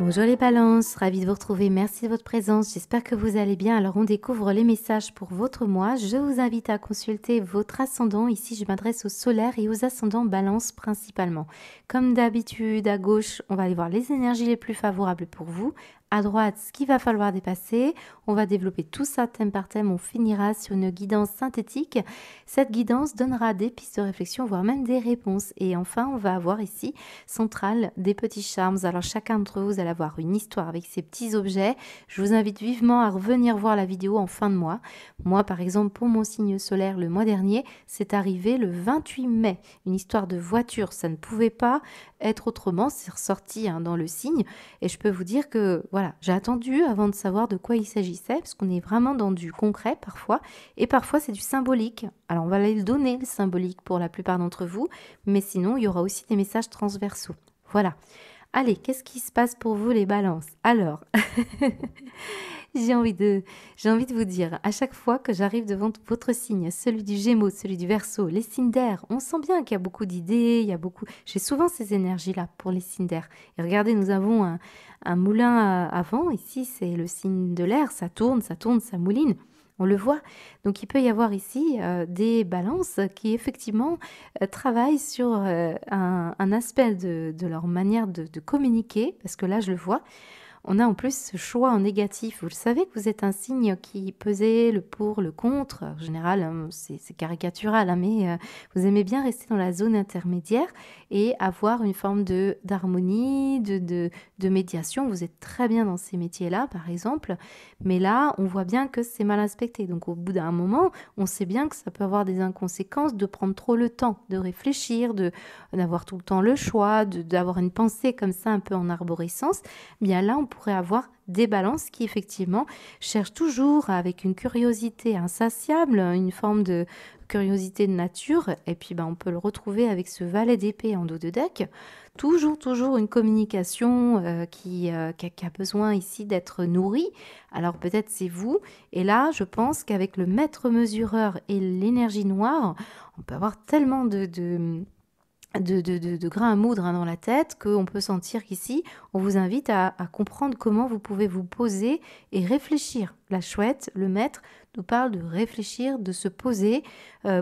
Bonjour les balances, ravie de vous retrouver, merci de votre présence, j'espère que vous allez bien. Alors on découvre les messages pour votre mois, je vous invite à consulter votre ascendant, ici je m'adresse au solaire et aux ascendants balance principalement. Comme d'habitude à gauche, on va aller voir les énergies les plus favorables pour vous. À droite, ce qu'il va falloir dépasser. On va développer tout ça thème par thème. On finira sur une guidance synthétique. Cette guidance donnera des pistes de réflexion, voire même des réponses. Et enfin, on va avoir ici, centrale, des petits charmes. Alors, chacun d'entre vous, allez avoir une histoire avec ces petits objets. Je vous invite vivement à revenir voir la vidéo en fin de mois. Moi, par exemple, pour mon signe solaire, le mois dernier, c'est arrivé le 28 mai. Une histoire de voiture, ça ne pouvait pas être autrement. C'est ressorti dans le signe. Et je peux vous dire que, voilà, j'ai attendu avant de savoir de quoi il s'agissait, parce qu'on est vraiment dans du concret parfois, et parfois c'est du symbolique. Alors on va aller le donner, le symbolique, pour la plupart d'entre vous, mais sinon il y aura aussi des messages transversaux. Voilà. Allez, qu'est-ce qui se passe pour vous les balances? Alors, j'ai envie de vous dire, à chaque fois que j'arrive devant votre signe, celui du Gémeaux, celui du Verseau, les signes d'air, on sent bien qu'il y a beaucoup d'idées, il y a beaucoup... J'ai souvent ces énergies-là pour les signes d'air. Et regardez, nous avons un moulin à vent, ici c'est le signe de l'air, ça tourne, ça mouline. On le voit. Donc, il peut y avoir ici des balances qui, effectivement, travaillent sur un aspect de leur manière de communiquer, parce que là, je le vois. On a en plus ce choix en négatif. Vous le savez que vous êtes un signe qui pesait le pour, le contre. En général, c'est caricatural, mais vous aimez bien rester dans la zone intermédiaire et avoir une forme d'harmonie, de médiation. Vous êtes très bien dans ces métiers-là, par exemple. Mais là, on voit bien que c'est mal inspecté. Donc, au bout d'un moment, on sait bien que ça peut avoir des inconséquences de prendre trop le temps, de réfléchir, d'avoir tout le temps le choix, d'avoir une pensée comme ça un peu en arborescence. Bien là, on pourrait avoir des balances qui effectivement cherchent toujours avec une curiosité insatiable, une forme de curiosité de nature, et puis on peut le retrouver avec ce valet d'épée en dos de deck. Toujours une communication qui a besoin ici d'être nourrie. Alors peut-être c'est vous, et là je pense qu'avec le maître mesureur et l'énergie noire, on peut avoir tellement de grains à moudre dans la tête qu'on peut sentir qu'ici, on vous invite à comprendre comment vous pouvez vous poser et réfléchir. La chouette, le maître, nous parle de réfléchir, de se poser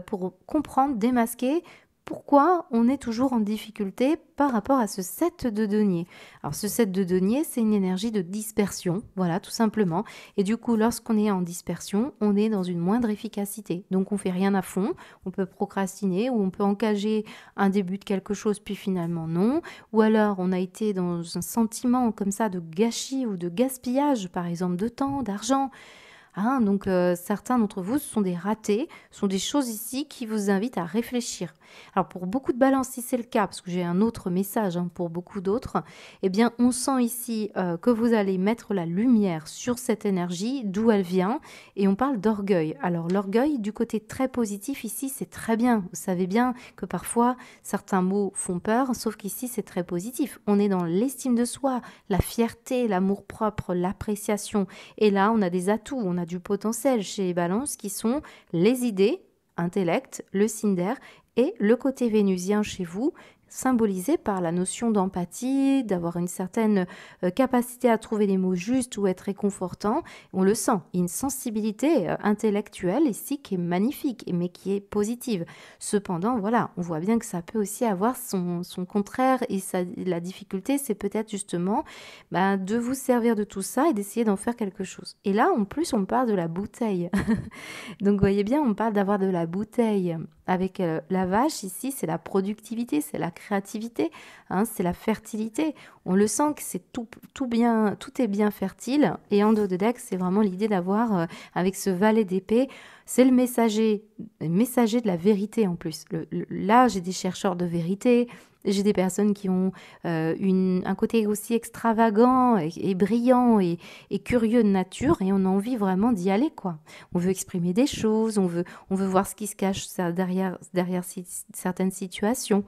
pour comprendre, démasquer pourquoi on est toujours en difficulté par rapport à ce 7 de denier. Alors ce 7 de denier, c'est une énergie de dispersion, voilà, tout simplement. Et du coup, lorsqu'on est en dispersion, on est dans une moindre efficacité. Donc on fait rien à fond, on peut procrastiner ou on peut engager un début de quelque chose puis finalement non. Ou alors on a été dans un sentiment comme ça de gâchis ou de gaspillage, par exemple de temps, d'argent. Donc certains d'entre vous, ce sont des ratés, ce sont des choses ici qui vous invitent à réfléchir. Alors pour beaucoup de balances, si c'est le cas, parce que j'ai un autre message pour beaucoup d'autres, eh bien on sent ici que vous allez mettre la lumière sur cette énergie, d'où elle vient, et on parle d'orgueil. Alors l'orgueil, du côté très positif ici, c'est très bien. Vous savez bien que parfois certains mots font peur, sauf qu'ici c'est très positif. On est dans l'estime de soi, la fierté, l'amour-propre, l'appréciation. Et là, on a des atouts, on a du potentiel chez les balances qui sont les idées, intellect, le signe d'air et le côté vénusien chez vous, symbolisé par la notion d'empathie, d'avoir une certaine capacité à trouver les mots justes ou être réconfortant. On le sent, il y a une sensibilité intellectuelle ici qui est magnifique, mais qui est positive. Cependant, voilà, on voit bien que ça peut aussi avoir son contraire et la difficulté, c'est peut-être justement de vous servir de tout ça et d'essayer d'en faire quelque chose. Et là, en plus, on parle de la bouteille. Donc, vous voyez bien, on parle d'avoir de la bouteille. Avec la vache, ici, c'est la productivité, c'est la créativité, c'est la fertilité. On le sent que c'est tout est bien fertile. Et en dos de deck, c'est vraiment l'idée d'avoir, avec ce valet d'épée, c'est le messager de la vérité en plus. Là, j'ai des chercheurs de vérité. J'ai des personnes qui ont un côté aussi extravagant et brillant et curieux de nature et on a envie vraiment d'y aller, quoi. On veut exprimer des choses, on veut voir ce qui se cache derrière certaines situations.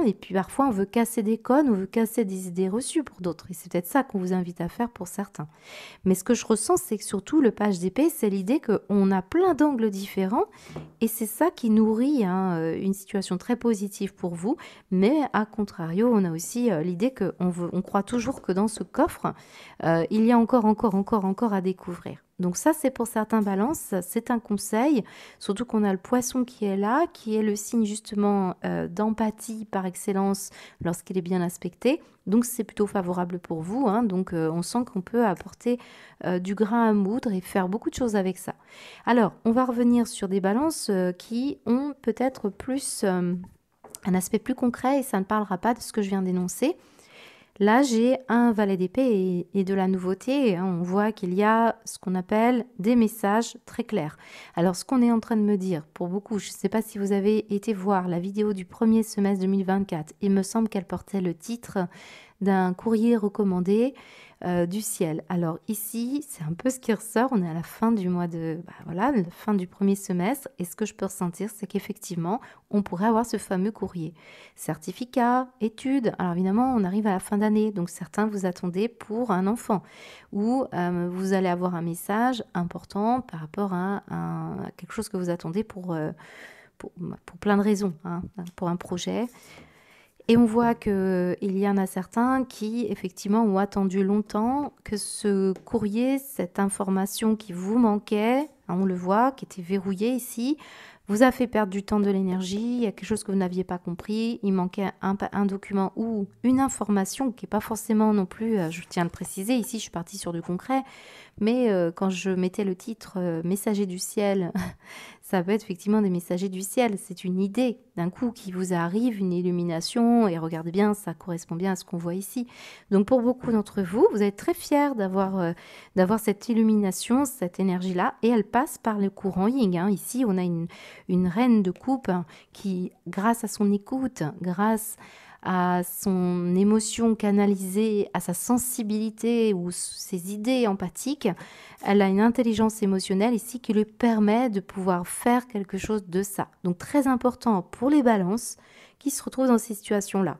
Et puis parfois, on veut casser des codes, on veut casser des idées reçues pour d'autres. Et c'est peut-être ça qu'on vous invite à faire pour certains. Mais ce que je ressens, c'est que surtout, le page d'épée, c'est l'idée qu'on a plein d'angles différents et c'est ça qui nourrit hein, une situation très positive pour vous. Mais à contrario, on a aussi l'idée on croit toujours que dans ce coffre, il y a encore à découvrir. Donc ça, c'est pour certains balances, c'est un conseil, surtout qu'on a le poisson qui est là, qui est le signe justement d'empathie par excellence lorsqu'il est bien aspecté. Donc c'est plutôt favorable pour vous. Hein. Donc on sent qu'on peut apporter du grain à moudre et faire beaucoup de choses avec ça. Alors, on va revenir sur des balances qui ont peut-être plus un aspect plus concret et ça ne parlera pas de ce que je viens d'énoncer. Là, j'ai un valet d'épée et de la nouveauté. Hein. On voit qu'il y a ce qu'on appelle des messages très clairs. Alors, ce qu'on est en train de me dire, pour beaucoup, je ne sais pas si vous avez été voir la vidéo du premier semestre 2024. Il me semble qu'elle portait le titre d'un courrier recommandé du ciel. Alors ici, c'est un peu ce qui ressort. On est à la fin du mois de... voilà, la fin du premier semestre. Et ce que je peux ressentir, c'est qu'effectivement, on pourrait avoir ce fameux courrier. Certificat, études. Alors évidemment, on arrive à la fin d'année. Donc certains vous attendez pour un enfant. Ou vous allez avoir un message important par rapport à quelque chose que vous attendez pour plein de raisons. Hein, pour un projet. Et on voit qu'il y en a certains qui, effectivement, ont attendu longtemps que ce courrier, cette information qui vous manquait, hein, on le voit, qui était verrouillée ici, vous a fait perdre du temps, de l'énergie, il y a quelque chose que vous n'aviez pas compris, il manquait un document ou une information qui n'est pas forcément non plus, je tiens à le préciser, ici je suis partie sur du concret, mais quand je mettais le titre Messager du ciel, ça peut être effectivement des messagers du ciel. C'est une idée d'un coup qui vous arrive, une illumination. Et regardez bien, ça correspond bien à ce qu'on voit ici. Donc pour beaucoup d'entre vous, vous êtes très fiers d'avoir cette illumination, cette énergie-là. Et elle passe par le courant yin. Hein. Ici, on a une reine de coupe qui, grâce à son écoute, grâce à son émotion canalisée, à sa sensibilité ou ses idées empathiques, elle a une intelligence émotionnelle ici qui lui permet de pouvoir faire quelque chose de ça. Donc très important pour les balances qui se retrouvent dans ces situations-là.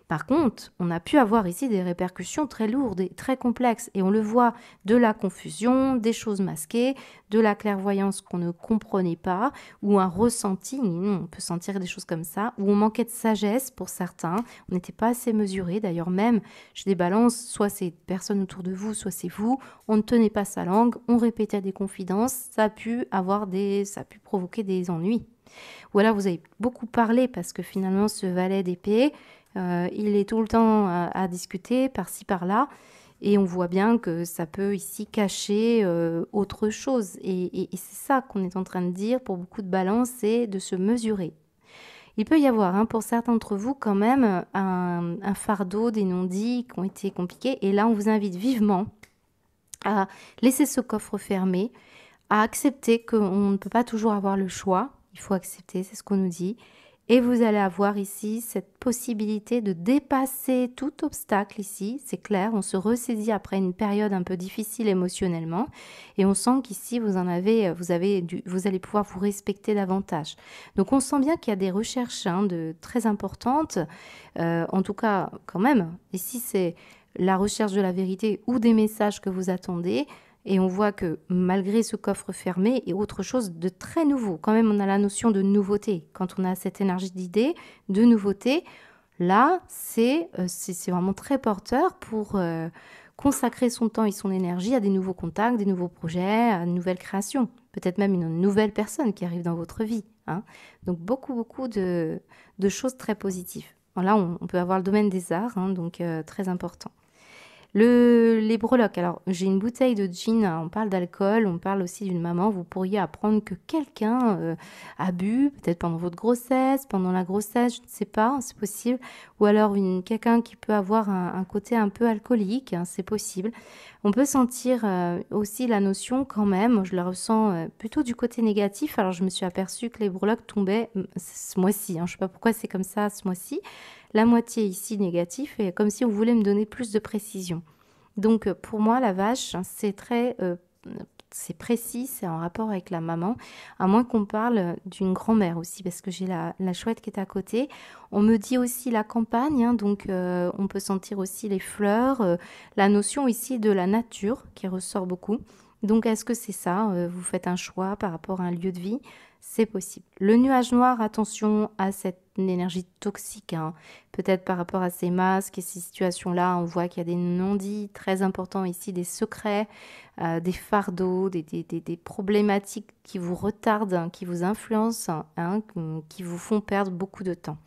Par contre, on a pu avoir ici des répercussions très lourdes et très complexes. Et on le voit, de la confusion, des choses masquées, de la clairvoyance qu'on ne comprenait pas, ou un ressenti, on peut sentir des choses comme ça, où on manquait de sagesse pour certains, on n'était pas assez mesuré. D'ailleurs même, chez des balances, soit c'est personne autour de vous, soit c'est vous, on ne tenait pas sa langue, on répétait des confidences, ça a pu provoquer des ennuis. Ou alors vous avez beaucoup parlé parce que finalement ce valet d'épée, il est tout le temps à discuter par-ci par-là et on voit bien que ça peut ici cacher autre chose. Et c'est ça qu'on est en train de dire pour beaucoup de balances, c'est de se mesurer. Il peut y avoir hein, pour certains d'entre vous quand même un fardeau, des non-dits qui ont été compliqués. Et là, on vous invite vivement à laisser ce coffre fermé, à accepter qu'on ne peut pas toujours avoir le choix. Il faut accepter, c'est ce qu'on nous dit. Et vous allez avoir ici cette possibilité de dépasser tout obstacle ici. C'est clair, on se ressaisit après une période un peu difficile émotionnellement. Et on sent qu'ici, vous allez pouvoir vous respecter davantage. Donc on sent bien qu'il y a des recherches hein, très importantes. En tout cas, quand même, ici c'est la recherche de la vérité ou des messages que vous attendez. Et on voit que malgré ce coffre fermé, il y a autre chose de très nouveau. Quand même, on a la notion de nouveauté. Quand on a cette énergie d'idée, de nouveauté, là, c'est vraiment très porteur pour consacrer son temps et son énergie à des nouveaux contacts, des nouveaux projets, à de nouvelles créations. Peut-être même une nouvelle personne qui arrive dans votre vie. Hein. Donc, beaucoup de choses très positives. Bon, là, on peut avoir le domaine des arts, hein, donc très important. Les breloques, alors j'ai une bouteille de gin, on parle d'alcool, on parle aussi d'une maman, vous pourriez apprendre que quelqu'un a bu, peut-être pendant votre grossesse, pendant la grossesse, je ne sais pas, c'est possible, ou alors quelqu'un qui peut avoir un côté un peu alcoolique, hein, c'est possible. On peut sentir aussi la notion quand même, je la ressens plutôt du côté négatif, alors je me suis aperçue que les breloques tombaient ce mois-ci, hein, je ne sais pas pourquoi c'est comme ça ce mois-ci, la moitié ici négatif et comme si on voulait me donner plus de précision. Donc pour moi la vache c'est c'est précis, c'est en rapport avec la maman, à moins qu'on parle d'une grand-mère aussi, parce que j'ai la chouette qui est à côté. On me dit aussi la campagne, hein, donc on peut sentir aussi les fleurs, la notion ici de la nature qui ressort beaucoup. Donc est-ce que c'est ça, vous faites un choix par rapport à un lieu de vie? c'est possible. Le nuage noir, attention à cette énergie toxique, hein. Peut-être par rapport à ces masques et ces situations-là, on voit qu'il y a des non-dits très importants ici, des secrets, des fardeaux, des problématiques qui vous retardent, hein, qui vous influencent, hein, qui vous font perdre beaucoup de temps.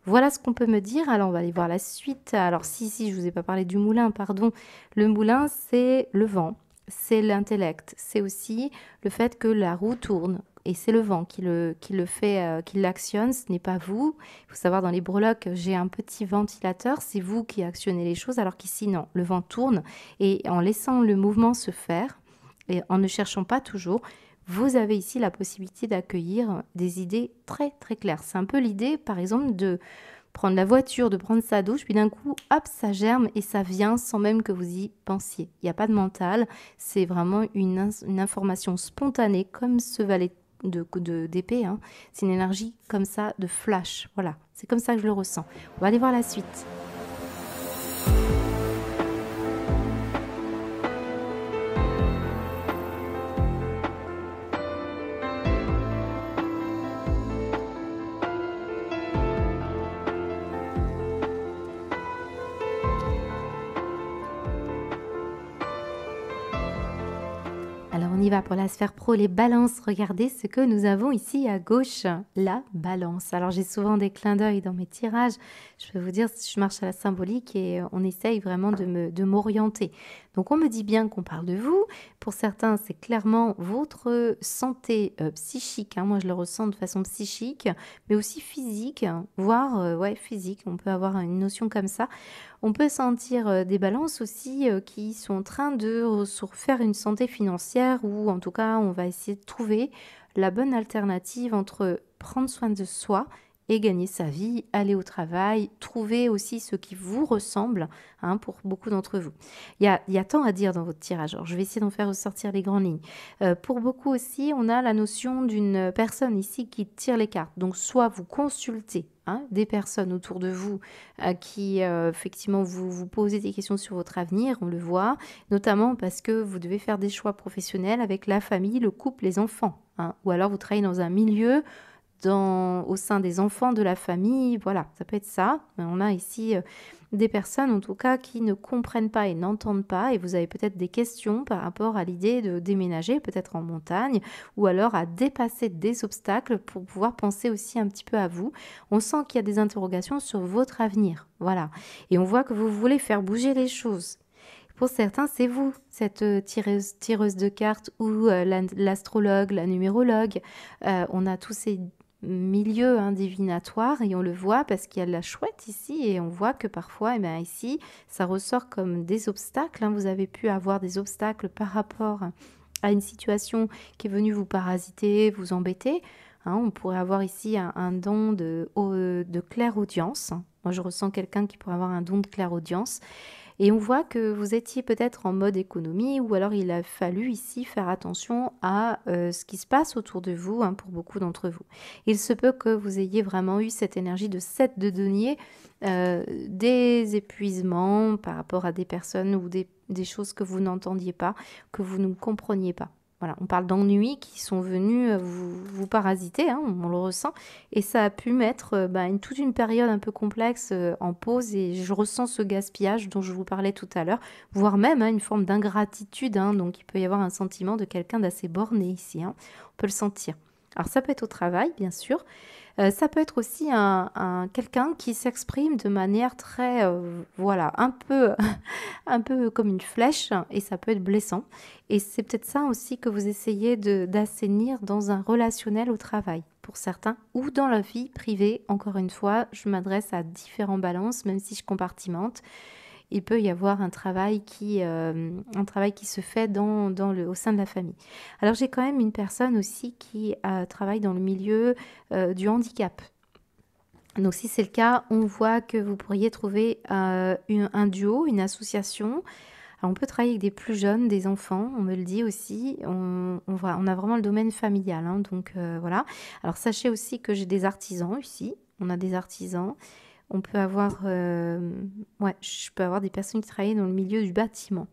Voilà ce qu'on peut me dire. Alors, on va aller voir la suite. Alors, si, je vous ai pas parlé du moulin, pardon. Le moulin, c'est le vent, c'est l'intellect, c'est aussi le fait que la roue tourne. Et c'est le vent qui le fait, qui l'actionne, ce n'est pas vous. Il faut savoir, dans les breloques, j'ai un petit ventilateur, c'est vous qui actionnez les choses, alors qu'ici, non, le vent tourne. Et en laissant le mouvement se faire, et en ne cherchant pas toujours, vous avez ici la possibilité d'accueillir des idées très très claires. C'est un peu l'idée, par exemple, de prendre la voiture, de prendre sa douche, puis d'un coup, hop, ça germe et ça vient sans même que vous y pensiez. Il n'y a pas de mental, c'est vraiment une information spontanée, comme ce valet d'épée, hein. C'est une énergie comme ça, de flash. Voilà, c'est comme ça que je le ressens. On va aller voir la suite. Alors on y va pour la sphère pro, les balances. Regardez ce que nous avons ici à gauche, la balance. Alors j'ai souvent des clins d'œil dans mes tirages. Je peux vous dire, je marche à la symbolique et on essaye vraiment de m'orienter. Donc on me dit bien qu'on parle de vous. Pour certains, c'est clairement votre santé psychique, hein. Moi je le ressens de façon psychique, mais aussi physique, hein, voire ouais, physique. On peut avoir une notion comme ça. On peut sentir des balances aussi qui sont en train de faire une santé financière, ou en tout cas on va essayer de trouver la bonne alternative entre prendre soin de soi et gagner sa vie, aller au travail, trouver aussi ce qui vous ressemble, hein, pour beaucoup d'entre vous. Il y a tant à dire dans votre tirage, alors je vais essayer d'en faire ressortir les grandes lignes. Pour beaucoup aussi, on a la notion d'une personne ici qui tire les cartes. Donc soit vous consultez, hein, des personnes autour de vous qui effectivement vous posez des questions sur votre avenir, on le voit, notamment parce que vous devez faire des choix professionnels avec la famille, le couple, les enfants, hein, ou alors vous travaillez dans un milieu au sein des enfants de la famille, voilà, ça peut être ça. On a ici des personnes en tout cas qui ne comprennent pas et n'entendent pas, et vous avez peut-être des questions par rapport à l'idée de déménager, peut-être en montagne, ou alors à dépasser des obstacles pour pouvoir penser aussi un petit peu à vous. On sent qu'il y a des interrogations sur votre avenir, voilà. Et on voit que vous voulez faire bouger les choses. Pour certains, c'est vous, cette tireuse de cartes, ou l'astrologue, la numérologue. On a tous ces milieux, hein, divinatoires, et on le voit parce qu'il y a de la chouette ici, et on voit que parfois, eh bien, ici, ça ressort comme des obstacles, hein. Vous avez pu avoir des obstacles par rapport à une situation qui est venue vous parasiter, vous embêter, hein. On pourrait avoir ici un don de clairaudience. Moi, je ressens quelqu'un qui pourrait avoir un don de clairaudience. Et on voit que vous étiez peut-être en mode économie, ou alors il a fallu ici faire attention à ce qui se passe autour de vous, hein, pour beaucoup d'entre vous. Il se peut que vous ayez vraiment eu cette énergie de 7 de denier, des épuisements par rapport à des personnes ou des choses que vous n'entendiez pas, que vous ne compreniez pas. Voilà, on parle d'ennuis qui sont venus vous parasiter, hein, on le ressent, et ça a pu mettre toute une période un peu complexe en pause, et je ressens ce gaspillage dont je vous parlais tout à l'heure, voire même, hein, une forme d'ingratitude, hein, donc il peut y avoir un sentiment de quelqu'un d'assez borné ici, hein, on peut le sentir. Alors ça peut être au travail, bien sûr. Ça peut être aussi quelqu'un qui s'exprime de manière très, voilà, un peu, un peu comme une flèche, et ça peut être blessant. Et c'est peut-être ça aussi que vous essayez d'assainir dans un relationnel au travail, pour certains, ou dans la vie privée. Encore une fois, je m'adresse à différentes balances, même si je compartimente. Il peut y avoir un travail qui se fait au sein de la famille. Alors j'ai quand même une personne aussi qui travaille dans le milieu du handicap. Donc si c'est le cas, on voit que vous pourriez trouver un duo, une association. Alors, on peut travailler avec des plus jeunes, des enfants, on me le dit aussi. On a vraiment le domaine familial, hein, donc voilà. Alors sachez aussi que j'ai des artisans ici. On a des artisans. On peut avoir, ouais, je peux avoir des personnes qui travaillent dans le milieu du bâtiment.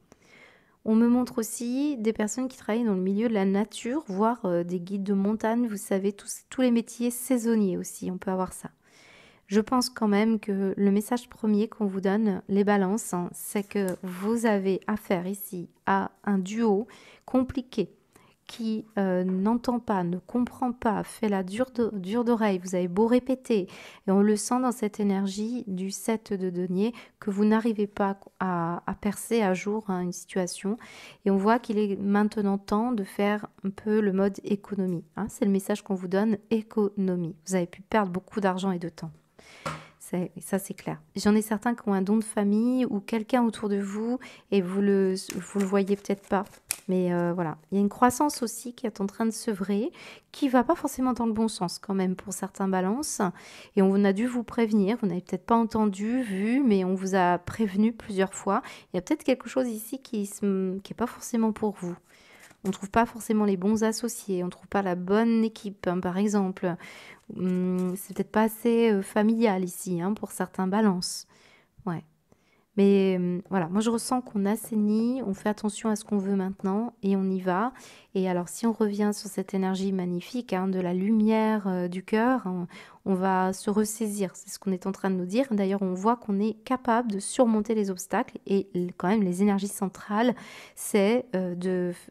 On me montre aussi des personnes qui travaillent dans le milieu de la nature, voire des guides de montagne, vous savez, tous les métiers saisonniers aussi, on peut avoir ça. Je pense quand même que le message premier qu'on vous donne, les balances, hein, c'est que vous avez affaire ici à un duo compliqué qui n'entend pas, ne comprend pas, fait la dure d'oreille, vous avez beau répéter, et on le sent dans cette énergie du 7 de denier que vous n'arrivez pas à percer à jour hein, une situation, et on voit qu'il est maintenant temps de faire un peu le mode économie. Hein. C'est le message qu'on vous donne, économie. Vous avez pu perdre beaucoup d'argent et de temps. Ça, c'est clair. J'en ai certains qui ont un don de famille ou quelqu'un autour de vous et vous le voyez peut-être pas. Mais voilà, il y a une croissance aussi qui est en train de sevrer, qui va pas forcément dans le bon sens quand même pour certains balances. Et on a dû vous prévenir, vous n'avez peut-être pas entendu, vu, mais on vous a prévenu plusieurs fois. Il y a peut-être quelque chose ici qui est pas forcément pour vous. On ne trouve pas forcément les bons associés, on ne trouve pas la bonne équipe, hein, par exemple. C'est peut-être pas assez familial ici, hein, pour certains balances. Ouais. Mais voilà, moi je ressens qu'on assainit, on fait attention à ce qu'on veut maintenant et on y va. Et alors si on revient sur cette énergie magnifique hein, de la lumière du cœur, hein, on va se ressaisir. C'est ce qu'on est en train de nous dire. D'ailleurs, on voit qu'on est capable de surmonter les obstacles et quand même les énergies centrales, c'est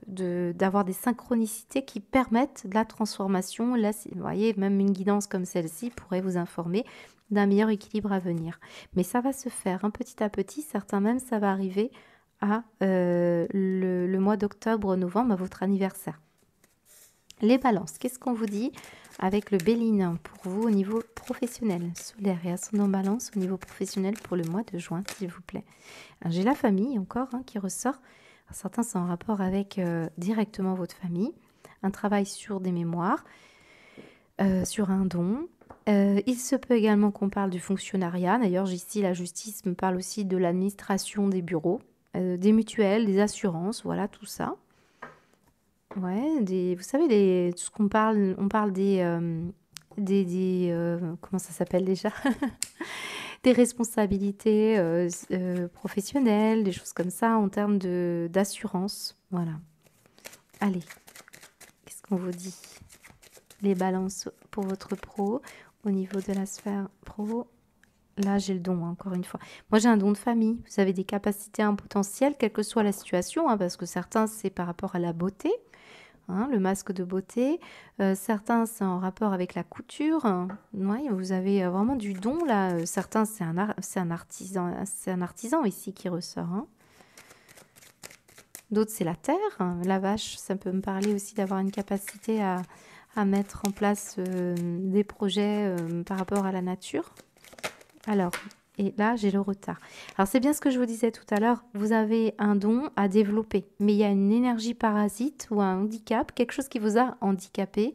d'avoir des synchronicités qui permettent de la transformation. Là, vous voyez, même une guidance comme celle-ci pourrait vous informer d'un meilleur équilibre à venir. Mais ça va se faire petit à petit. Certains même, ça va arriver à le mois d'octobre-novembre, à votre anniversaire. Les balances, qu'est-ce qu'on vous dit avec le Béline pour vous au niveau professionnel, solaire et ascendant balance au niveau professionnel pour le mois de juin, s'il vous plaît. J'ai la famille encore hein, qui ressort. Alors, certains sont en rapport avec directement votre famille. Un travail sur des mémoires, sur un don. Il se peut également qu'on parle du fonctionnariat. D'ailleurs, ici, la justice me parle aussi de l'administration des bureaux, des mutuelles, des assurances, voilà, tout ça. Ouais, vous savez, tout ce qu'on parle, on parle comment ça s'appelle déjà? Des responsabilités professionnelles, des choses comme ça en termes d'assurance. Voilà. Allez, qu'est-ce qu'on vous dit? Les balances pour votre pro, au niveau de la sphère pro. Là, j'ai le don, hein, encore une fois. Moi, j'ai un don de famille. Vous avez des capacités, un potentiel, quelle que soit la situation, hein, parce que certains, c'est par rapport à la beauté. Hein, le masque de beauté. Certains, c'est en rapport avec la couture. Hein. Ouais, vous avez vraiment du don là. Certains, c'est un artisan ici qui ressort. Hein. D'autres, c'est la terre. Hein. La vache, ça peut me parler aussi d'avoir une capacité à mettre en place des projets par rapport à la nature. Alors, et là, j'ai le retard. Alors, c'est bien ce que je vous disais tout à l'heure. Vous avez un don à développer, mais il y a une énergie parasite ou un handicap, quelque chose qui vous a handicapé,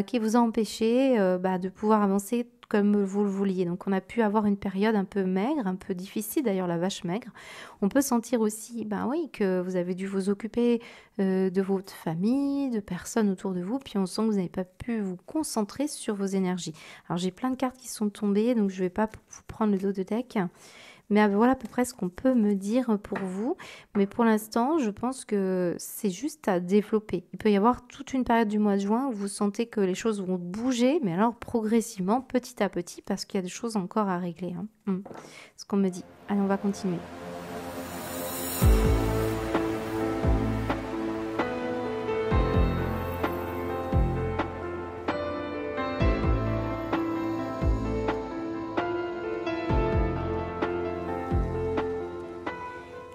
qui vous a empêché de pouvoir avancer comme vous le vouliez. Donc, on a pu avoir une période un peu maigre, un peu difficile, d'ailleurs, la vache maigre. On peut sentir aussi, oui, que vous avez dû vous occuper de votre famille, de personnes autour de vous, puis on sent que vous n'avez pas pu vous concentrer sur vos énergies. Alors, j'ai plein de cartes qui sont tombées, donc je ne vais pas vous prendre le dos de deck. Mais voilà à peu près ce qu'on peut me dire pour vous. Mais pour l'instant, je pense que c'est juste à développer. Il peut y avoir toute une période du mois de juin où vous sentez que les choses vont bouger, mais alors progressivement, petit à petit, parce qu'il y a des choses encore à régler. Hein. Ce qu'on me dit. Allez, on va continuer.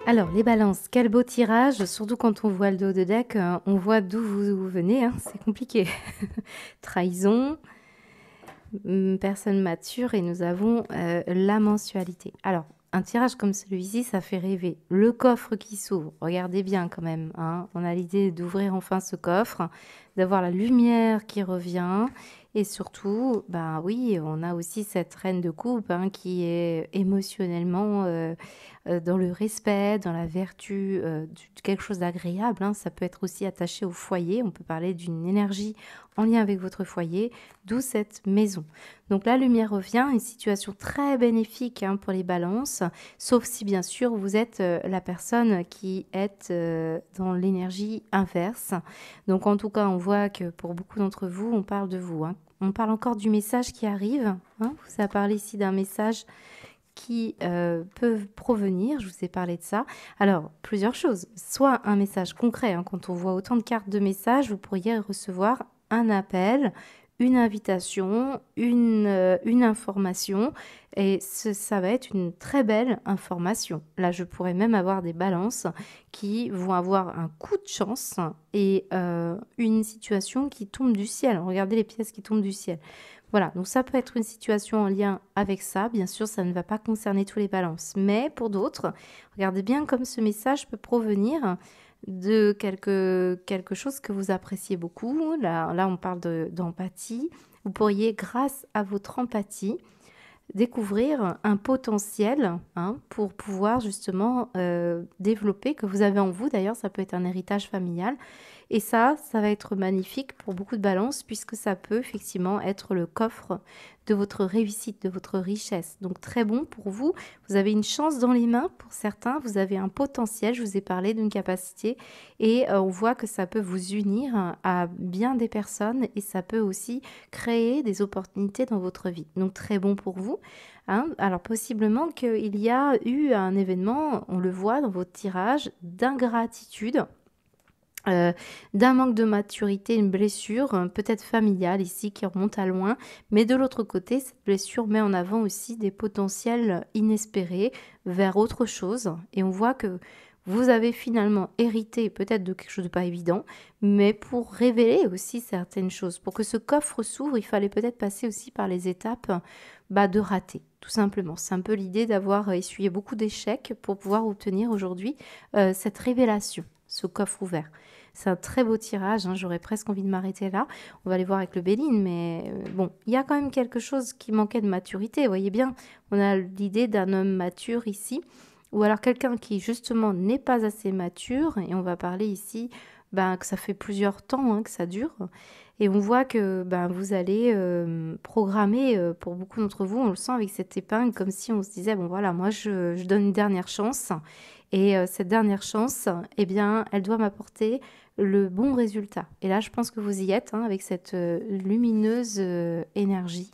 Alors, les balances, quel beau tirage, surtout quand on voit le dos de deck, on voit d'où vous venez, hein, c'est compliqué. Trahison, personne mature et nous avons la mensualité. Alors, un tirage comme celui-ci, ça fait rêver. Le coffre qui s'ouvre, regardez bien quand même, hein, on a l'idée d'ouvrir enfin ce coffre, d'avoir la lumière qui revient Et surtout, ben oui, on a aussi cette reine de coupe hein, qui est émotionnellement dans le respect, dans la vertu, quelque chose d'agréable. Hein. Ça peut être aussi attaché au foyer. On peut parler d'une énergie en lien avec votre foyer, d'où cette maison. Donc la lumière revient, une situation très bénéfique hein, pour les balances, sauf si bien sûr vous êtes la personne qui est dans l'énergie inverse. Donc en tout cas, on voit que pour beaucoup d'entre vous, on parle de vous. Hein. On parle encore du message qui arrive. Hein. Ça parle ici d'un message qui peut provenir. Je vous ai parlé de ça. Alors, plusieurs choses. Soit un message concret. Hein. Quand on voit autant de cartes de messages, vous pourriez recevoir un appel, une invitation, une information. Et ça va être une très belle information. Là, je pourrais même avoir des balances qui vont avoir un coup de chance et une situation qui tombe du ciel. Regardez les pièces qui tombent du ciel. Voilà, donc ça peut être une situation en lien avec ça. Bien sûr, ça ne va pas concerner tous les balances. Mais pour d'autres, regardez bien comme ce message peut provenir de quelque chose que vous appréciez beaucoup. Là on parle d'empathie. Vous pourriez, grâce à votre empathie, découvrir un potentiel hein, pour pouvoir justement développer, que vous avez en vous. D'ailleurs, ça peut être un héritage familial. Et ça va être magnifique pour beaucoup de balances puisque ça peut effectivement être le coffre de votre réussite, de votre richesse. Donc très bon pour vous. Vous avez une chance dans les mains pour certains. Vous avez un potentiel. Je vous ai parlé d'une capacité et on voit que ça peut vous unir à bien des personnes et ça peut aussi créer des opportunités dans votre vie. Donc très bon pour vous. Hein. Alors possiblement qu'il y a eu un événement, on le voit dans votre tirage, d'ingratitude. D'un manque de maturité, une blessure peut-être familiale ici qui remonte à loin, mais de l'autre côté, cette blessure met en avant aussi des potentiels inespérés vers autre chose et on voit que vous avez finalement hérité peut-être de quelque chose de pas évident, mais pour révéler aussi certaines choses, pour que ce coffre s'ouvre, il fallait peut-être passer aussi par les étapes de rater, tout simplement. C'est un peu l'idée d'avoir essuyé beaucoup d'échecs pour pouvoir obtenir aujourd'hui cette révélation, ce coffre ouvert. C'est un très beau tirage, hein, j'aurais presque envie de m'arrêter là. On va aller voir avec le Béline, mais bon, il y a quand même quelque chose qui manquait de maturité. Vous voyez bien, on a l'idée d'un homme mature ici, ou alors quelqu'un qui justement n'est pas assez mature, et on va parler ici que ça fait plusieurs temps hein, que ça dure. Et on voit que vous allez programmer, pour beaucoup d'entre vous, on le sent avec cette épingle, comme si on se disait, bon voilà, moi je donne une dernière chance. Et cette dernière chance, eh bien, elle doit m'apporter le bon résultat. Et là, je pense que vous y êtes, hein, avec cette lumineuse énergie.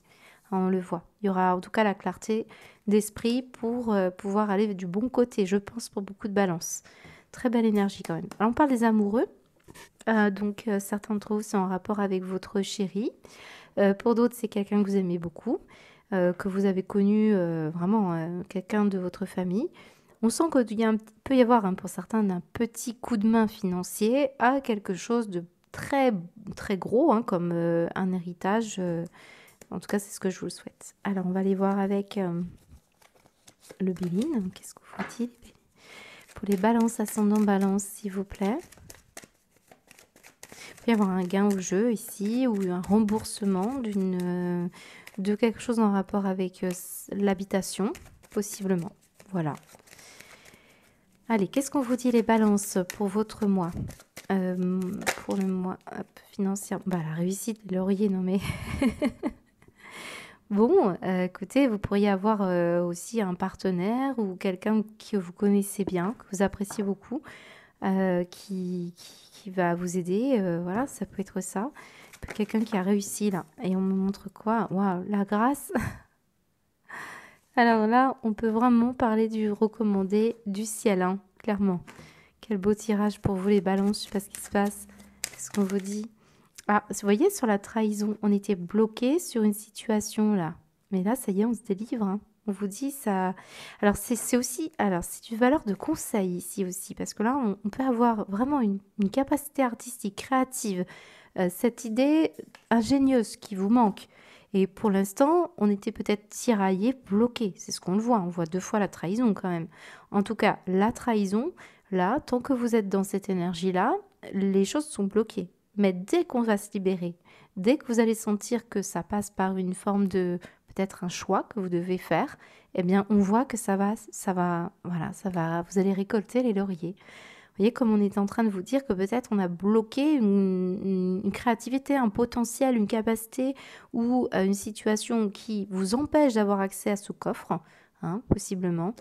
On le voit. Il y aura en tout cas la clarté d'esprit pour pouvoir aller du bon côté, je pense, pour beaucoup de balances. Très belle énergie quand même. Alors, on parle des amoureux. Donc, certains d'entre vous sont en rapport avec votre chéri. Pour d'autres, c'est quelqu'un que vous aimez beaucoup, que vous avez connu vraiment quelqu'un de votre famille. On sent qu'il peut y avoir, hein, pour certains, un petit coup de main financier à quelque chose de très, très gros, hein, comme un héritage. En tout cas, c'est ce que je vous souhaite. Alors, on va aller voir avec le Béline. Qu'est-ce que vous dit pour les balances, ascendant balance, s'il vous plaît. Il peut y avoir un gain au jeu ici ou un remboursement de quelque chose en rapport avec l'habitation, possiblement. Voilà. Allez, qu'est-ce qu'on vous dit les balances pour votre mois pour le mois financier, la réussite, le laurier, non mais... Bon, écoutez, vous pourriez avoir aussi un partenaire ou quelqu'un que vous connaissez bien, que vous appréciez beaucoup, qui va vous aider. Voilà, ça peut être ça. Quelqu'un qui a réussi là. Et on me montre quoi? Waouh, la grâce. Alors là, on peut vraiment parler du recommandé du ciel, hein, clairement. Quel beau tirage pour vous les balances, je sais pas ce qui se passe. Qu'est-ce qu'on vous dit? Ah, vous voyez, sur la trahison, on était bloqué sur une situation là. Mais là, ça y est, on se délivre. Hein. On vous dit ça. Alors, c'est aussi. Alors, c'est une valeur de conseil ici aussi. Parce que là, on peut avoir vraiment une capacité artistique, créative. Cette idée ingénieuse qui vous manque. Et pour l'instant, on était peut-être tiraillé, bloqué. C'est ce qu'on le voit. On voit 2 fois la trahison quand même. En tout cas, la trahison, là, tant que vous êtes dans cette énergie-là, les choses sont bloquées. Mais dès qu'on va se libérer, dès que vous allez sentir que ça passe par une forme de peut-être un choix que vous devez faire, eh bien, on voit que voilà, vous allez récolter les lauriers. Vous voyez, comme on est en train de vous dire que peut-être on a bloqué une créativité, un potentiel, une capacité ou une situation qui vous empêche d'avoir accès à ce coffre, hein, possiblement.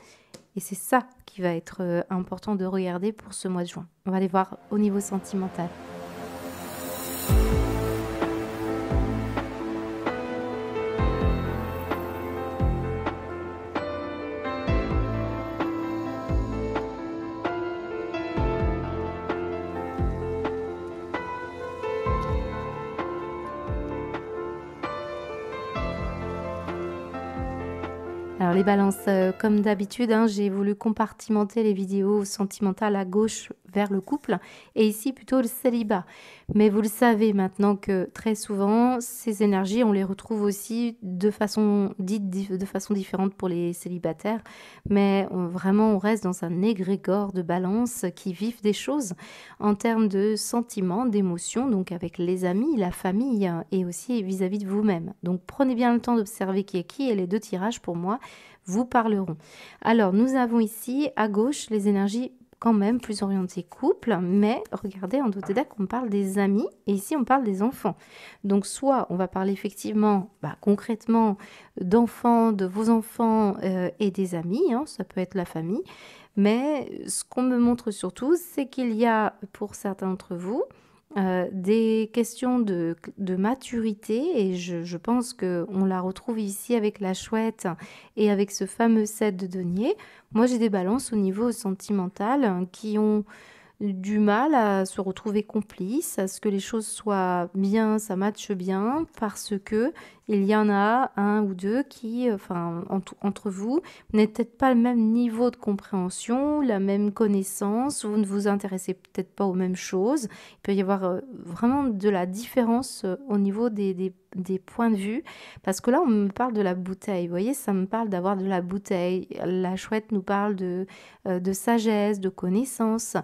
Et c'est ça qui va être important de regarder pour ce mois de juin. On va aller voir au niveau sentimental. Alors les balances, comme d'habitude, hein, j'ai voulu compartimenter les vidéos sentimentales à gauche vers le couple et ici plutôt le célibat. Mais vous le savez maintenant que très souvent, ces énergies, on les retrouve aussi de façon de façon différente pour les célibataires. Mais vraiment, on reste dans un égrégore de balance qui vivent des choses en termes de sentiments, d'émotions, donc avec les amis, la famille et aussi vis-à-vis de vous-même. Donc prenez bien le temps d'observer qui est qui et les deux tirages pour moi vous parleront. Alors, nous avons ici à gauche les énergies quand même plus orientées couple, mais regardez, en d'autres deck, on parle des amis et ici, on parle des enfants. Donc, soit on va parler effectivement, concrètement, d'enfants, de vos enfants et des amis, hein, ça peut être la famille, mais ce qu'on me montre surtout, c'est qu'il y a pour certains d'entre vous, des questions de maturité et je pense qu'on la retrouve ici avec la chouette et avec ce fameux set de denier. Moi, j'ai des balances au niveau sentimental qui ont du mal à se retrouver complices, à ce que les choses soient bien, ça matche bien, parce que il y en a un ou deux qui, entre vous, n'êtes peut-être pas le même niveau de compréhension, la même connaissance, vous ne vous intéressez peut-être pas aux mêmes choses. Il peut y avoir vraiment de la différence au niveau des points de vue, parce que là, on me parle de la bouteille. Vous voyez, ça me parle d'avoir de la bouteille. La chouette nous parle de sagesse, de connaissance.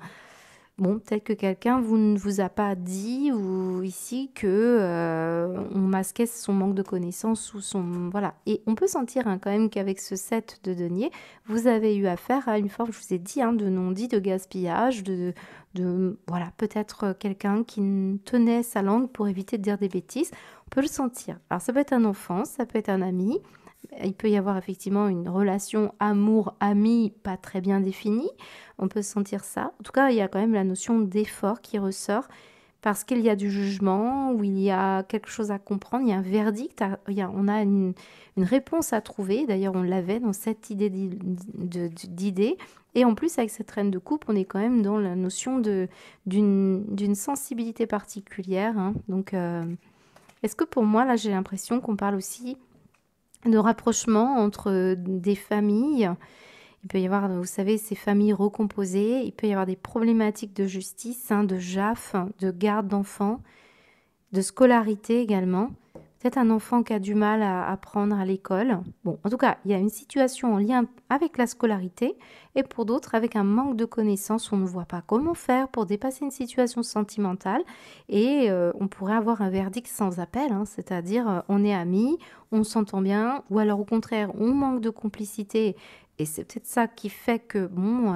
Bon, peut-être que quelqu'un ne vous a pas dit ou ici que on masquait son manque de connaissances ou son voilà. Et on peut sentir hein, quand même qu'avec ce set de deniers, vous avez eu affaire à une forme, je vous ai dit, hein, de non-dit, de gaspillage, voilà, peut-être quelqu'un qui tenait sa langue pour éviter de dire des bêtises. On peut le sentir. Alors ça peut être un enfant, ça peut être un ami. Il peut y avoir effectivement une relation amour-ami pas très bien définie. On peut sentir ça. En tout cas, il y a quand même la notion d'effort qui ressort parce qu'il y a du jugement, ou il y a quelque chose à comprendre, il y a un verdict, on a une réponse à trouver. D'ailleurs, on l'avait dans cette idée d'idée. Et en plus, avec cette reine de coupe, on est quand même dans la notion d'une sensibilité particulière. Hein. Donc, est-ce que pour moi, là, j'ai l'impression qu'on parle aussi de rapprochement entre des familles. Il peut y avoir, vous savez, ces familles recomposées. Il peut y avoir des problématiques de justice, hein, de JAF, de garde d'enfants, de scolarité également. Peut-être un enfant qui a du mal à apprendre à l'école. Bon, en tout cas, il y a une situation en lien avec la scolarité et pour d'autres, avec un manque de connaissances. On ne voit pas comment faire pour dépasser une situation sentimentale et on pourrait avoir un verdict sans appel, hein, c'est-à-dire on est amis, on s'entend bien ou alors au contraire, on manque de complicité. Et c'est peut-être ça qui fait que, bon,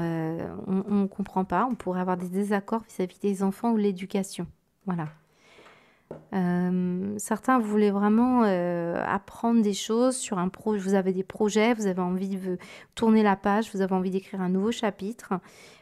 on ne comprend pas. On pourrait avoir des désaccords vis-à-vis des enfants ou de l'éducation. Voilà. Certains voulaient vraiment apprendre des choses sur un projet. Vous avez des projets, vous avez envie de tourner la page, vous avez envie d'écrire un nouveau chapitre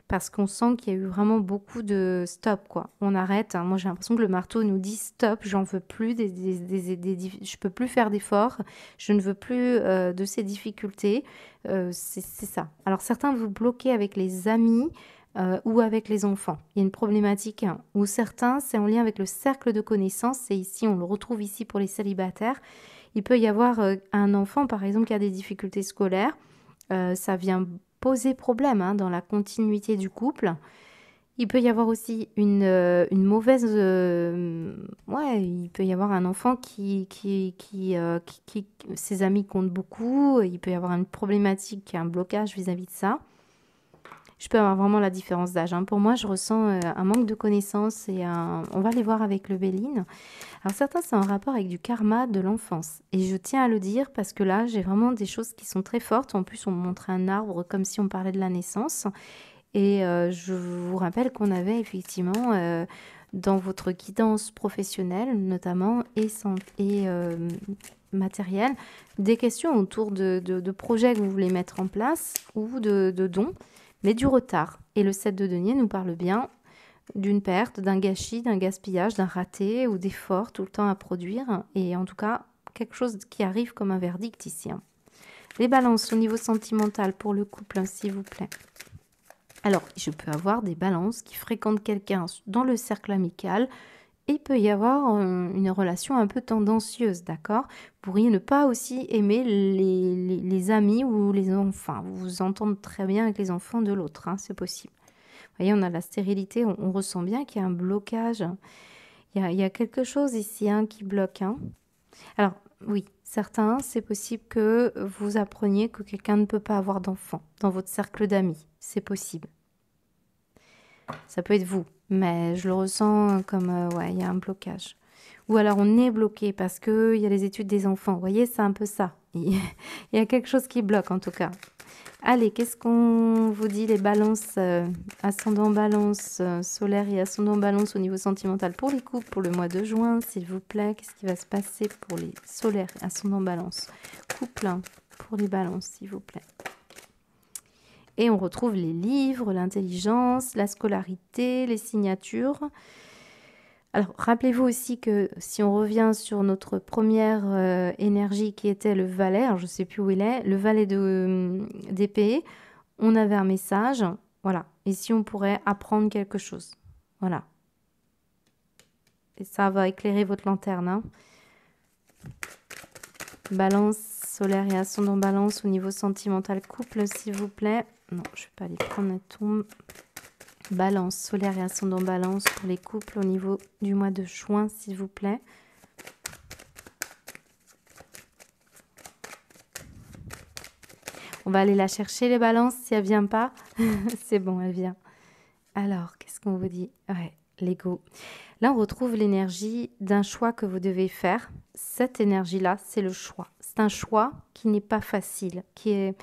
parce qu'on sent qu'il y a eu vraiment beaucoup de stop, quoi. On arrête. Hein. Moi, j'ai l'impression que le marteau nous dit stop, j'en veux plus, je peux plus faire d'efforts, je ne veux plus de ces difficultés. C'est ça. Alors, certains vous bloquez avec les amis. Ou avec les enfants. Il y a une problématique hein, où certains, c'est en lien avec le cercle de connaissances, et ici, on le retrouve ici pour les célibataires. Il peut y avoir un enfant, par exemple, qui a des difficultés scolaires. Ça vient poser problème hein, dans la continuité du couple. Il peut y avoir aussi une mauvaise... ouais, il peut y avoir un enfant ses amis comptent beaucoup. Il peut y avoir une problématique, un blocage vis-à-vis de ça. Je peux avoir vraiment la différence d'âge, hein. Pour moi, je ressens un manque de connaissances et on va les voir avec le Béline. Alors certains, c'est en rapport avec du karma de l'enfance. Et je tiens à le dire parce que là, j'ai vraiment des choses qui sont très fortes. En plus, on me montrait un arbre comme si on parlait de la naissance. Et je vous rappelle qu'on avait effectivement dans votre guidance professionnelle notamment et matérielle, des questions autour de projets que vous voulez mettre en place ou de dons, mais du retard. Et le 7 de denier nous parle bien d'une perte, d'un gâchis, d'un gaspillage, d'un raté ou d'efforts tout le temps à produire. Et en tout cas, quelque chose qui arrive comme un verdict ici, hein. Les balances au niveau sentimental pour le couple, s'il vous plaît. Alors, je peux avoir des balances qui fréquentent quelqu'un dans le cercle amical et il peut y avoir une relation un peu tendancieuse, d'accord? Vous pourriez ne pas aussi aimer les amis ou les enfants. Vous vous entendez très bien avec les enfants de l'autre, hein, c'est possible. Vous voyez, on a la stérilité, on ressent bien qu'il y a un blocage. Il y a quelque chose ici, hein, qui bloque, hein. Alors, oui, certains, c'est possible que vous appreniez que quelqu'un ne peut pas avoir d'enfant dans votre cercle d'amis. C'est possible. Ça peut être vous, mais je le ressens comme, ouais, il y a un blocage. Ou alors on est bloqué parce qu'il y a les études des enfants. Vous voyez, c'est un peu ça. Il y a quelque chose qui bloque en tout cas. Allez, qu'est-ce qu'on vous dit les balances, ascendant balance, solaire et ascendant balance au niveau sentimental pour les couples pour le mois de juin, s'il vous plaît. Qu'est-ce qui va se passer pour les solaires et ascendant balance? Couple, hein, pour les balances, s'il vous plaît. Et on retrouve les livres, l'intelligence, la scolarité, les signatures. Alors, rappelez-vous aussi que si on revient sur notre première énergie qui était le valet, alors je ne sais plus où il est, le valet d'épée, on avait un message, voilà. Et si on pourrait apprendre quelque chose, voilà. Et ça va éclairer votre lanterne, hein. Balance solaire et ascendant balance au niveau sentimental couple, s'il vous plaît. Non, je ne vais pas aller prendre un tombe. Balance solaire et ascendant balance pour les couples au niveau du mois de juin, s'il vous plaît. On va aller la chercher, les balances, si elle vient pas. C'est bon, elle vient. Alors, qu'est-ce qu'on vous dit? Ouais, l'ego. Là, on retrouve l'énergie d'un choix que vous devez faire. Cette énergie-là, c'est le choix. C'est un choix qui n'est pas facile, qui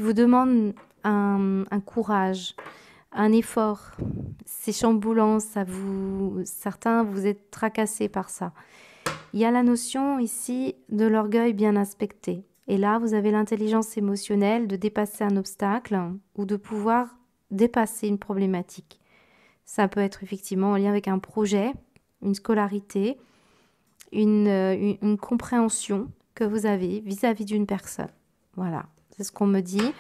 vous demande un courage, un effort. C'est chamboulant, certains, vous êtes tracassés par ça. Il y a la notion ici de l'orgueil bien aspecté. Et là, vous avez l'intelligence émotionnelle de dépasser un obstacle ou de pouvoir dépasser une problématique. Ça peut être effectivement en lien avec un projet, une scolarité, une compréhension que vous avez vis-à-vis d'une personne. Voilà, c'est ce qu'on me dit.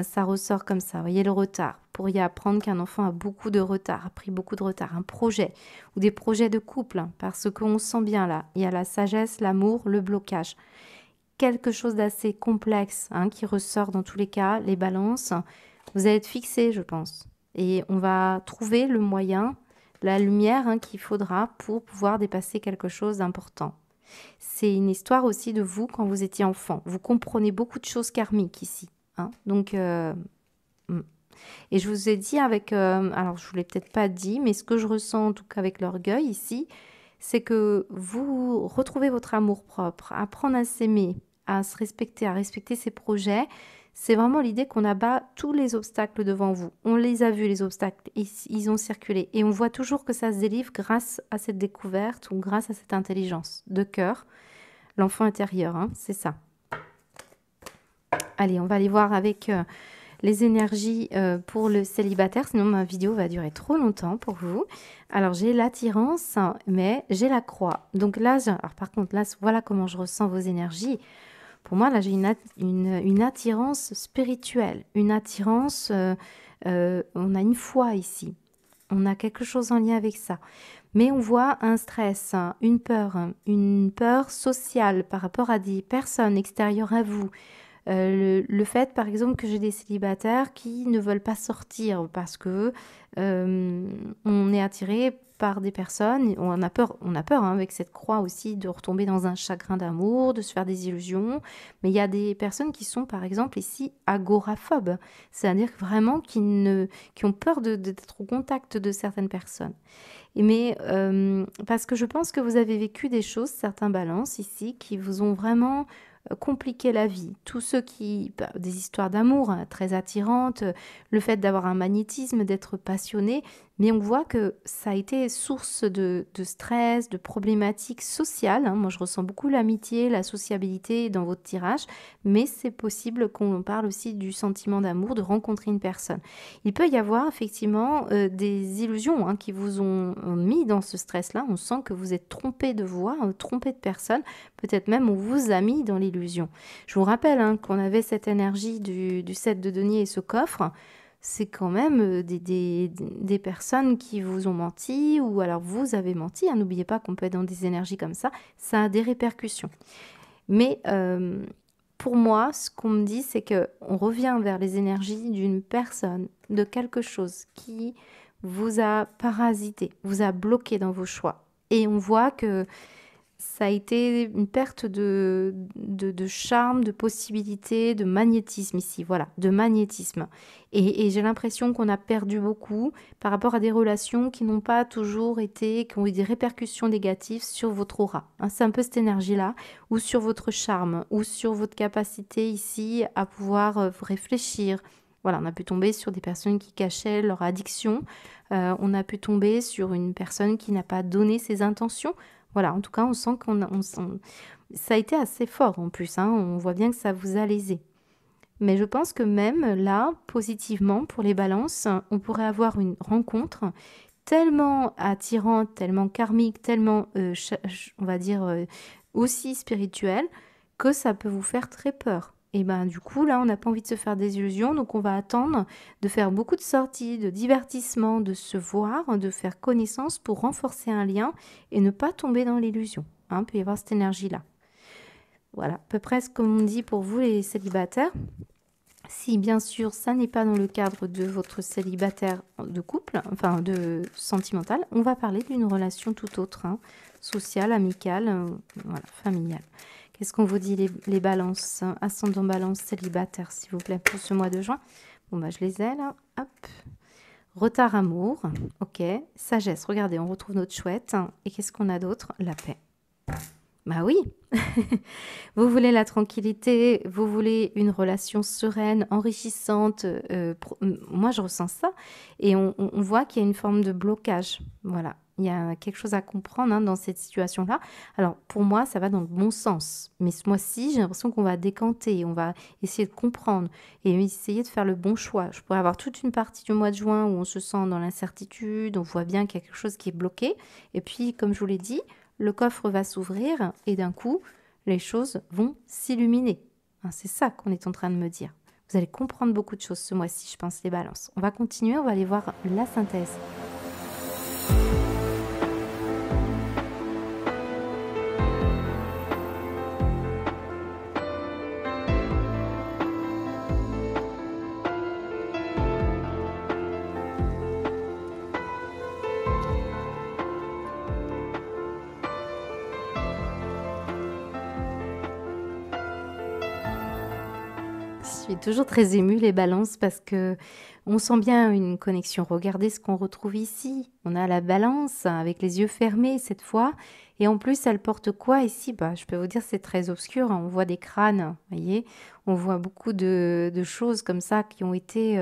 Ça ressort comme ça. Vous voyez le retard. Vous pourriez apprendre qu'un enfant a beaucoup de retard, a pris beaucoup de retard. Un projet ou des projets de couple, hein, parce qu'on sent bien là. Il y a la sagesse, l'amour, le blocage. Quelque chose d'assez complexe, hein, qui ressort dans tous les cas, les balances. Vous allez être fixé, je pense. Et on va trouver le moyen, la lumière, hein, qu'il faudra pour pouvoir dépasser quelque chose d'important. C'est une histoire aussi de vous quand vous étiez enfant. Vous comprenez beaucoup de choses karmiques ici, hein. Donc, et je vous ai dit avec, alors je ne vous l'ai peut-être pas dit, mais ce que je ressens en tout cas avec l'orgueil ici, c'est que vous retrouvez votre amour propre, apprendre à s'aimer, à se respecter, à respecter ses projets. C'est vraiment l'idée qu'on abat tous les obstacles devant vous. On les a vus, les obstacles, ils ont circulé. Et on voit toujours que ça se délivre grâce à cette découverte ou grâce à cette intelligence de cœur. L'enfant intérieur, hein, c'est ça. Allez, on va aller voir avec les énergies pour le célibataire, sinon ma vidéo va durer trop longtemps pour vous. Alors, j'ai l'attirance, mais j'ai la croix. Donc là, alors, par contre, là, voilà comment je ressens vos énergies. Pour moi, là, j'ai une attirance spirituelle, une attirance, on a une foi ici. On a quelque chose en lien avec ça. Mais on voit un stress, une peur sociale par rapport à des personnes extérieures à vous. Le fait, par exemple, que j'ai des célibataires qui ne veulent pas sortir parce que on est attiré par des personnes. On a peur hein, avec cette croix aussi de retomber dans un chagrin d'amour, de se faire des illusions. Mais il y a des personnes qui sont par exemple ici agoraphobes, c'est-à-dire vraiment qui ont peur d'être au contact de certaines personnes. Mais parce que je pense que vous avez vécu des choses, certains balances ici, qui vous ont vraiment compliqué la vie. Tous ceux des histoires d'amour hein, très attirantes, le fait d'avoir un magnétisme, d'être passionné, mais on voit que ça a été source de stress, de problématiques sociales. Hein. Moi, je ressens beaucoup l'amitié, la sociabilité dans votre tirage, mais c'est possible qu'on parle aussi du sentiment d'amour, de rencontrer une personne. Il peut y avoir effectivement des illusions hein, qui vous ont mis dans ce stress-là. On sent que vous êtes trompé de voix, trompé de personne. Peut-être même on vous a mis dans l'illusion. Je vous rappelle hein, qu'on avait cette énergie du 7 de denier et ce coffre. C'est quand même des personnes qui vous ont menti ou alors vous avez menti. Hein. N'oubliez pas qu'on peut être dans des énergies comme ça. Ça a des répercussions. Mais pour moi, ce qu'on me dit, c'est qu'on revient vers les énergies d'une personne, de quelque chose qui vous a parasité, vous a bloqué dans vos choix. Et on voit que ça a été une perte de charme, de possibilité, de magnétisme ici, voilà, de magnétisme. Et j'ai l'impression qu'on a perdu beaucoup par rapport à des relations qui n'ont pas toujours été, qui ont eu des répercussions négatives sur votre aura. Hein, c'est un peu cette énergie-là, ou sur votre charme, ou sur votre capacité ici à pouvoir réfléchir. Voilà, on a pu tomber sur des personnes qui cachaient leur addiction. On a pu tomber sur une personne qui n'a pas donné ses intentions. Voilà, en tout cas, on sent ça a été assez fort en plus. Hein, on voit bien que ça vous a lésé. Mais je pense que même là, positivement, pour les balances, on pourrait avoir une rencontre tellement attirante, tellement karmique, tellement, on va dire, aussi spirituelle, que ça peut vous faire très peur. Et ben du coup, là, on n'a pas envie de se faire des illusions, donc on va attendre de faire beaucoup de sorties, de divertissements, de se voir, de faire connaissance pour renforcer un lien et ne pas tomber dans l'illusion. Hein, il peut y avoir cette énergie-là. Voilà, à peu près ce qu'on dit pour vous les célibataires. Si bien sûr ça n'est pas dans le cadre de votre célibataire de couple, enfin de sentimental, on va parler d'une relation tout autre, hein, sociale, amicale, voilà, familiale. Qu'est-ce qu'on vous dit les balances, ascendant balance célibataire s'il vous plaît pour ce mois de juin? Bon bah je les ai là, hop. Retard amour, ok. Sagesse, regardez, on retrouve notre chouette. Et qu'est-ce qu'on a d'autre? La paix. Bah oui, vous voulez la tranquillité, vous voulez une relation sereine, enrichissante. Moi, je ressens ça. Et on voit qu'il y a une forme de blocage. Voilà, il y a quelque chose à comprendre hein, dans cette situation-là. Alors, pour moi, ça va dans le bon sens. Mais ce mois-ci, j'ai l'impression qu'on va décanter, on va essayer de comprendre et essayer de faire le bon choix. Je pourrais avoir toute une partie du mois de juin où on se sent dans l'incertitude, on voit bien qu'il y a quelque chose qui est bloqué. Et puis, comme je vous l'ai dit, le coffre va s'ouvrir et d'un coup, les choses vont s'illuminer. Hein, c'est ça qu'on est en train de me dire. Vous allez comprendre beaucoup de choses ce mois-ci, je pense, les balances. On va continuer, on va aller voir la synthèse. Je suis toujours très émue les balances parce que on sent bien une connexion. Regardez ce qu'on retrouve ici. On a la balance avec les yeux fermés cette fois. Et en plus, elle porte quoi ici? Bah, je peux vous dire c'est très obscur. Hein. On voit des crânes, voyez. On voit beaucoup de choses comme ça qui ont été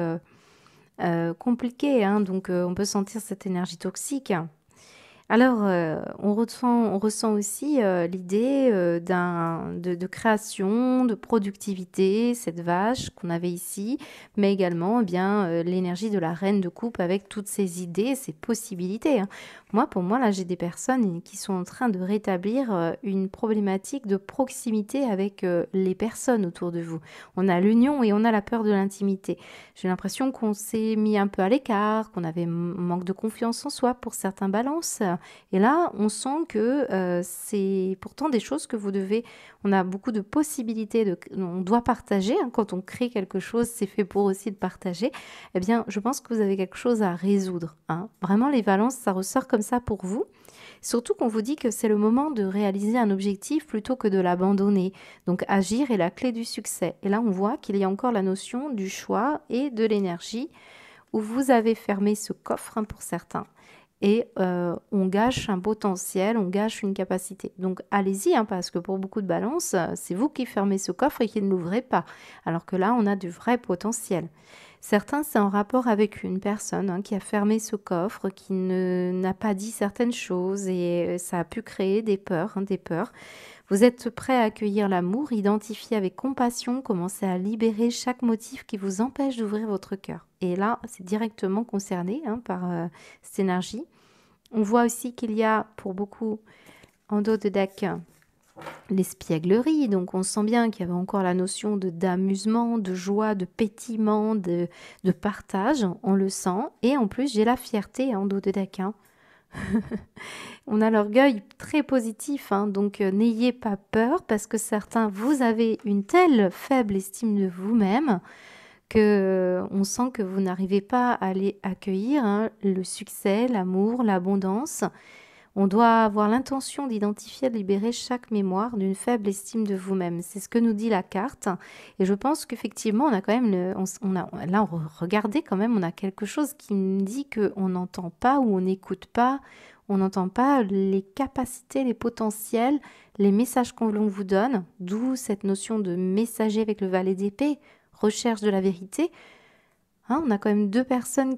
compliquées. Hein. Donc, on peut sentir cette énergie toxique. Alors, on ressent aussi l'idée de création, de productivité, cette vache qu'on avait ici, mais également eh bien l'énergie de la reine de coupe avec toutes ses idées, ses possibilités. Hein. Moi, pour moi, là, j'ai des personnes qui sont en train de rétablir une problématique de proximité avec les personnes autour de vous. On a l'union et on a la peur de l'intimité. J'ai l'impression qu'on s'est mis un peu à l'écart, qu'on avait manque de confiance en soi pour certains balances. Et là, on sent que c'est pourtant des choses que vous devez... On a beaucoup de possibilités, on doit partager. Hein, quand on crée quelque chose, c'est fait pour aussi de partager. Eh bien, je pense que vous avez quelque chose à résoudre. Hein. Vraiment, les balances, ça ressort comme ça pour vous. Surtout qu'on vous dit que c'est le moment de réaliser un objectif plutôt que de l'abandonner. Donc agir est la clé du succès. Et là, on voit qu'il y a encore la notion du choix et de l'énergie où vous avez fermé ce coffre, hein, pour certains. Et on gâche un potentiel, on gâche une capacité. Donc allez-y, hein, parce que pour beaucoup de balances, c'est vous qui fermez ce coffre et qui ne l'ouvrez pas. Alors que là, on a du vrai potentiel. Certains, c'est en rapport avec une personne, hein, qui a fermé ce coffre, qui n'a pas dit certaines choses et ça a pu créer des peurs, hein, des peurs. Vous êtes prêt à accueillir l'amour, identifier avec compassion, commencer à libérer chaque motif qui vous empêche d'ouvrir votre cœur. Et là, c'est directement concerné, hein, par cette énergie. On voit aussi qu'il y a pour beaucoup en dos de deck l'espièglerie, donc on sent bien qu'il y avait encore la notion d'amusement, de joie, de pétillement, de partage, on le sent. Et en plus, j'ai la fierté en dos de deck. Hein. On a l'orgueil très positif, hein, donc n'ayez pas peur parce que certains, vous avez une telle faible estime de vous-même que on sent que vous n'arrivez pas à aller accueillir, hein, le succès, l'amour, l'abondance. On doit avoir l'intention d'identifier, de libérer chaque mémoire d'une faible estime de vous-même. C'est ce que nous dit la carte. Et je pense qu'effectivement, on a quand même, regardez quand même, on a quelque chose qui nous dit qu'on n'entend pas ou on n'écoute pas, on n'entend pas les capacités, les potentiels, les messages qu'on vous donne, d'où cette notion de messager avec le valet d'épée, recherche de la vérité. Hein, on a quand même deux personnes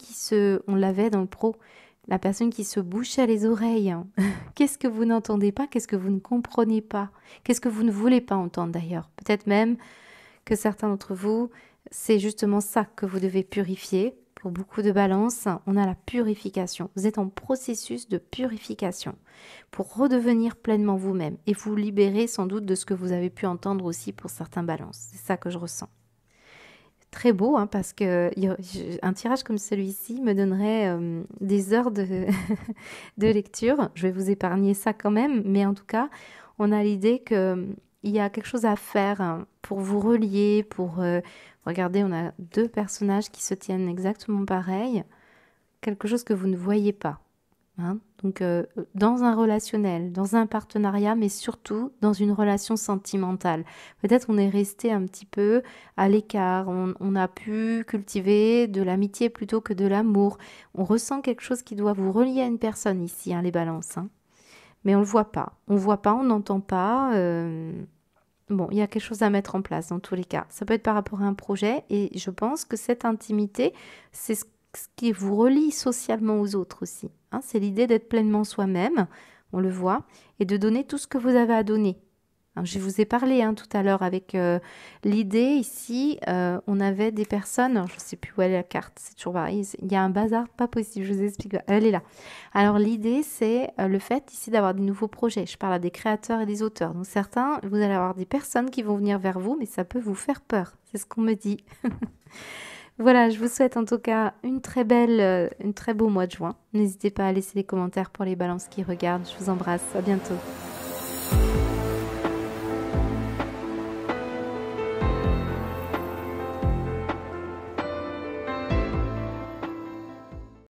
on l'avait dans le pro, la personne qui se bouchait les oreilles. Qu'est-ce que vous n'entendez pas? Qu'est-ce que vous ne comprenez pas? Qu'est-ce que vous ne voulez pas entendre d'ailleurs? Peut-être même que certains d'entre vous, c'est justement ça que vous devez purifier. Pour beaucoup de balances, on a la purification. Vous êtes en processus de purification pour redevenir pleinement vous-même et vous libérer sans doute de ce que vous avez pu entendre aussi pour certains balances. C'est ça que je ressens. Très beau, hein, parce que un tirage comme celui-ci me donnerait des heures de, de lecture. Je vais vous épargner ça quand même, mais en tout cas, on a l'idée qu'il y a quelque chose à faire, hein, pour vous relier, pour... regardez, on a deux personnages qui se tiennent exactement pareil, quelque chose que vous ne voyez pas. Hein. Donc, dans un relationnel, dans un partenariat, mais surtout dans une relation sentimentale. Peut-être on est resté un petit peu à l'écart, on a pu cultiver de l'amitié plutôt que de l'amour. On ressent quelque chose qui doit vous relier à une personne ici, hein, les balances. Hein. Mais on ne le voit pas. On ne voit pas, on n'entend pas. Bon, il y a quelque chose à mettre en place dans tous les cas. Ça peut être par rapport à un projet et je pense que cette intimité, c'est ce qui vous relie socialement aux autres aussi. Hein, c'est l'idée d'être pleinement soi-même, on le voit, et de donner tout ce que vous avez à donner. Hein, je vous ai parlé, hein, tout à l'heure avec l'idée ici, on avait des personnes, alors je ne sais plus où elle est la carte, c'est toujours pareil, il y a un bazar pas possible, je vous explique, elle est là. Alors l'idée c'est le fait ici d'avoir des nouveaux projets, je parle à des créateurs et des auteurs, donc certains, vous allez avoir des personnes qui vont venir vers vous, mais ça peut vous faire peur, c'est ce qu'on me dit. Voilà, je vous souhaite en tout cas un très beau mois de juin. N'hésitez pas à laisser des commentaires pour les balances qui regardent. Je vous embrasse, à bientôt.